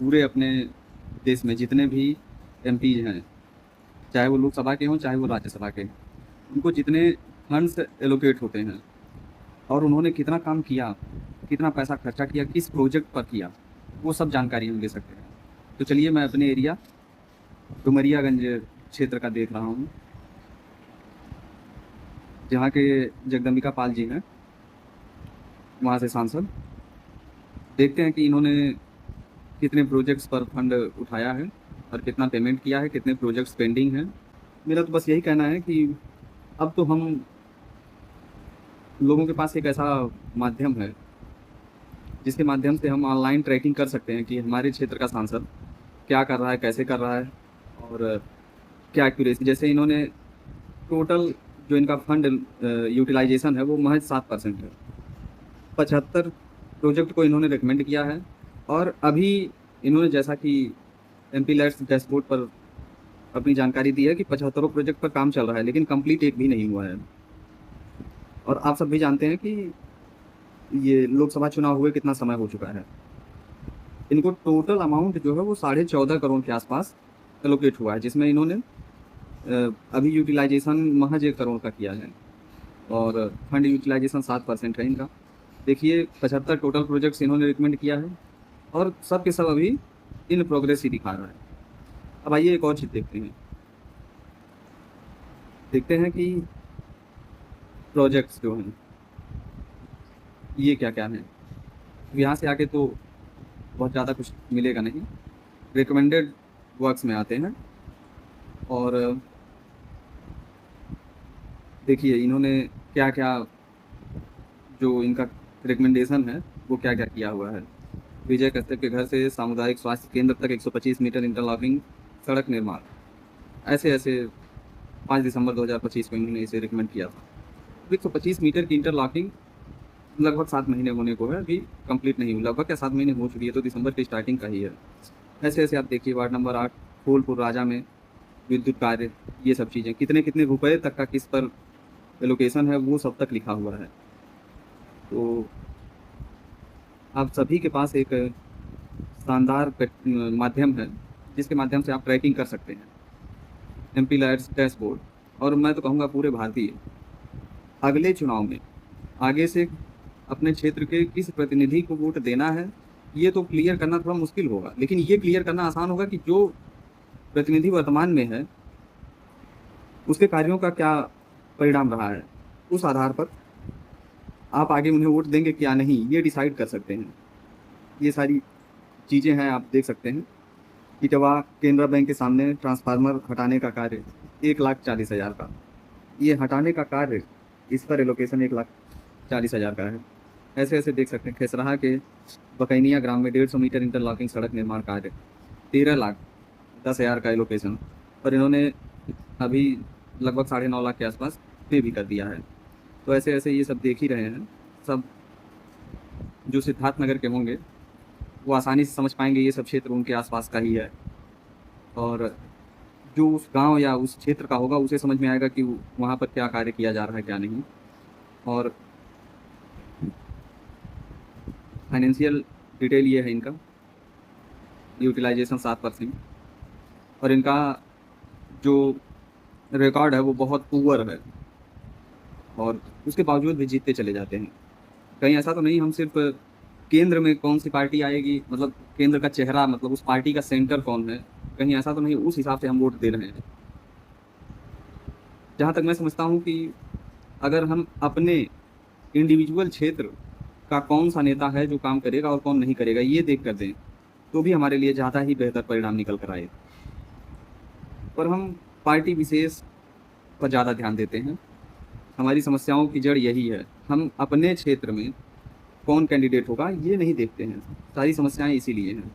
पूरे अपने देश में जितने भी एमपीज हैं, चाहे वो लोकसभा के हों चाहे वो राज्यसभा के, उनको जितने फंड्स एलोकेट होते हैं और उन्होंने कितना काम किया, कितना पैसा खर्चा किया, किस प्रोजेक्ट पर किया, वो सब जानकारी हम ले सकते हैं। तो चलिए मैं अपने एरिया डुमरियागंज क्षेत्र का देख रहा हूँ, जहाँ के जगदम्बिका पाल जी हैं, वहाँ से सांसद। देखते हैं कि इन्होंने कितने प्रोजेक्ट्स पर फंड उठाया है और कितना पेमेंट किया है, कितने प्रोजेक्ट्स पेंडिंग हैं। मेरा तो बस यही कहना है कि अब तो हम लोगों के पास एक ऐसा माध्यम है जिसके माध्यम से हम ऑनलाइन ट्रैकिंग कर सकते हैं कि हमारे क्षेत्र का सांसद क्या कर रहा है, कैसे कर रहा है और क्या एक्यूरेसी। जैसे इन्होंने टोटल जो इनका फंड यूटिलाइजेशन है वो महज 7% है। 75 प्रोजेक्ट को इन्होंने रिकमेंड किया है और अभी इन्होंने जैसा कि एमपी लैट्स डैशबोर्ड पर अपनी जानकारी दी है कि 75 प्रोजेक्ट पर काम चल रहा है, लेकिन कंप्लीट एक भी नहीं हुआ है। और आप सब भी जानते हैं कि ये लोकसभा चुनाव हुए कितना समय हो चुका है। इनको टोटल अमाउंट जो है वो 14.5 करोड़ के आसपास एलोकेट हुआ है, जिसमें इन्होंने अभी यूटिलाइजेशन महज 1 करोड़ का किया है और फंड यूटिलाइजेशन 7% है इनका। देखिए 75 टोटल प्रोजेक्ट्स इन्होंने रिकमेंड किया है और सब के सब अभी इन प्रोग्रेस ही दिखा रहा है। अब आइए एक और चीज़ देखते हैं कि प्रोजेक्ट्स जो हैं ये क्या क्या हैं। यहाँ से आके तो बहुत ज़्यादा कुछ मिलेगा नहीं, रिकमेंडेड वर्क्स में आते हैं। और देखिए इन्होंने क्या क्या, जो इनका रिकमेंडेशन है वो क्या क्या किया हुआ है। विजय कश्यप के घर से सामुदायिक स्वास्थ्य केंद्र तक 125 मीटर इंटरलॉकिंग सड़क निर्माण, ऐसे ऐसे 5 दिसंबर 2025 को इन्होंने इसे रिकमेंड किया था। 125 मीटर की इंटरलॉकिंग लगभग 7 महीने होने को है, अभी कंप्लीट नहीं हुई, लगभग क्या 7 महीने हो चुकी है, तो दिसंबर की स्टार्टिंग का ही है। ऐसे ऐसे आप देखिए वार्ड नंबर 8 फूलपुर राजा में विद्युत कार्य, ये सब चीज़ें कितने कितने रुपए तक का किस पर एलोकेशन है वो सब तक लिखा हुआ है। तो आप सभी के पास एक शानदार माध्यम है जिसके माध्यम से आप ट्रैकिंग कर सकते हैं, एमपी लैट्स डैशबोर्ड। और मैं तो कहूँगा पूरे भारतीय अगले चुनाव में आगे से अपने क्षेत्र के किस प्रतिनिधि को वोट देना है ये तो क्लियर करना थोड़ा मुश्किल होगा, लेकिन ये क्लियर करना आसान होगा कि जो प्रतिनिधि वर्तमान में है उसके कार्यों का क्या परिणाम रहा है। उस आधार पर आप आगे उन्हें वोट देंगे क्या नहीं ये डिसाइड कर सकते हैं। ये सारी चीज़ें हैं, आप देख सकते हैं। इटवा केनरा बैंक के सामने ट्रांसफार्मर हटाने का कार्य 1,40,000 का, ये हटाने का कार्य इस पर एलोकेशन 1,40,000 का है। ऐसे ऐसे देख सकते हैं। खेसराहा के बकैनिया ग्राम में 150 मीटर इंटरलॉकिंग सड़क निर्माण कार्य 13,10,000 का एलोकेशन, पर इन्होंने अभी लगभग 9.5 लाख के आसपास पे भी कर दिया है। तो ऐसे ऐसे ये सब देख ही रहे हैं। सब जो सिद्धार्थनगर के होंगे वो आसानी से समझ पाएंगे ये सब क्षेत्र उनके आसपास का ही है, और जो उस गांव या उस क्षेत्र का होगा उसे समझ में आएगा कि वहाँ पर क्या कार्य किया जा रहा है क्या नहीं। और फाइनेंशियल डिटेल ये है इनका, यूटिलाइजेशन 7%, और इनका जो रिकॉर्ड है वो बहुत पुअर है और उसके बावजूद भी जीतते चले जाते हैं। कहीं ऐसा तो नहीं हम सिर्फ केंद्र में कौन सी पार्टी आएगी, मतलब केंद्र का चेहरा, मतलब उस पार्टी का सेंटर कौन है, कहीं ऐसा तो नहीं उस हिसाब से हम वोट दे रहे हैं। जहाँ तक मैं समझता हूँ कि अगर हम अपने इंडिविजुअल क्षेत्र का कौन सा नेता है जो काम करेगा और कौन नहीं करेगा ये देख कर दें तो भी हमारे लिए ज़्यादा ही बेहतर परिणाम निकल कर आए। पर हम पार्टी विशेष पर ज़्यादा ध्यान देते हैं। हमारी समस्याओं की जड़ यही है, हम अपने क्षेत्र में कौन कैंडिडेट होगा ये नहीं देखते हैं, सारी समस्याएं इसीलिए हैं।